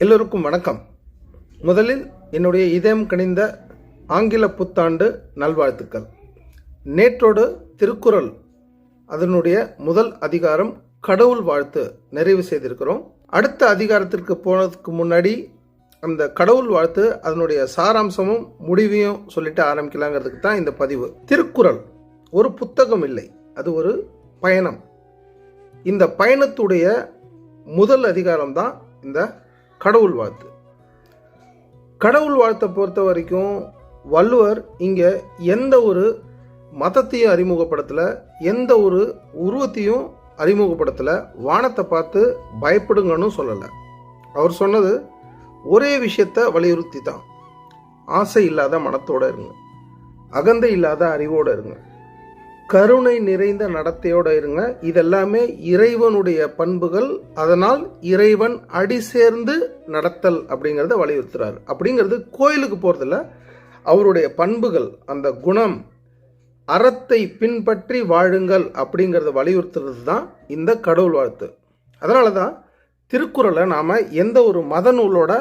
எல்லோருக்கும் வணக்கம். முதலில் என்னுடைய இதயம் கனிந்த ஆங்கில புத்தாண்டு நல்வாழ்த்துக்கள். நேற்றோடு திருக்குறள் அதனுடைய முதல் அதிகாரம் கடவுள் வாழ்த்து நிறைவு செய்திருக்கிறோம். அடுத்த அதிகாரத்திற்கு போனதுக்கு முன்னாடி அந்த கடவுள் வாழ்த்து அதனுடைய சாராம்சமும் முடிவையும் சொல்லிட்டு ஆரம்பிக்கலாங்கிறதுக்கு தான் இந்த பதிவு. திருக்குறள் ஒரு புத்தகம் இல்லை, அது ஒரு பயணம். இந்த பயணத்துடைய முதல் அதிகாரம் தான் இந்த கடவுள் வாழ்த்து. கடவுள் வாழ்த்தை பொறுத்த வரைக்கும் வள்ளுவர் இங்கே எந்த ஒரு மதத்தையும் அறிமுகப்படுத்தலை, எந்த ஒரு உருவத்தையும் அறிமுகப்படுத்தலை, வானத்தை பார்த்து பயப்படுங்கன்னு சொல்லலை. அவர் சொன்னது ஒரே விஷயத்தை வலியுறுத்தி தான், ஆசை இல்லாத மனத்தோடு இருங்க, அகந்தை இல்லாத அறிவோடு இருங்க, கருணை நிறைந்த நடத்தையோடு இருங்க. இதெல்லாமே இறைவனுடைய பண்புகள், அதனால் இறைவன் அடி சேர்ந்து நடத்தல் அப்படிங்கிறத வலியுறுத்துறாரு. அப்படிங்கிறது கோயிலுக்கு போகிறதில்ல, அவருடைய பண்புகள், அந்த குணம், அறத்தை பின்பற்றி வாழுங்கள் அப்படிங்கிறத வலியுறுத்துறது தான் இந்த கடவுள் வாழ்த்து. அதனால தான் திருக்குறளை நாம் எந்த ஒரு மத நூலோட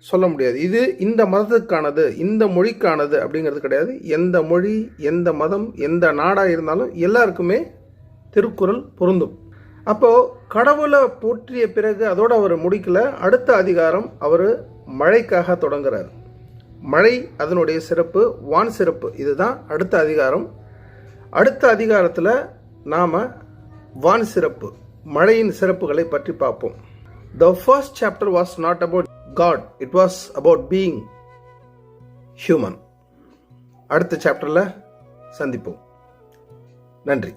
சொல்ல முடியாது, இது இந்த மதத்துக்கானது, இந்த மொழிக்கானது அப்படிங்கிறது கிடையாது. எந்த மொழி, எந்த மதம், எந்த நாடாக இருந்தாலும் எல்லாருக்குமே திருக்குறள் பொருந்தும். அப்போது கடவுளை போற்றிய பிறகு அதோடு அவர் முடிக்கல. அடுத்த அதிகாரம் அவர் மழைக்காக தொடங்குறார். மழை அதனுடைய சிறப்பு, வான் சிறப்பு, இதுதான் அடுத்த அதிகாரம். அடுத்த அதிகாரத்தில் நாம் வான் சிறப்பு, மழையின் சிறப்புகளை பற்றி பார்ப்போம். The first chapter was not about God, it was about being human. அடுத்த சாப்டரில் சந்திப்போம். நன்றி.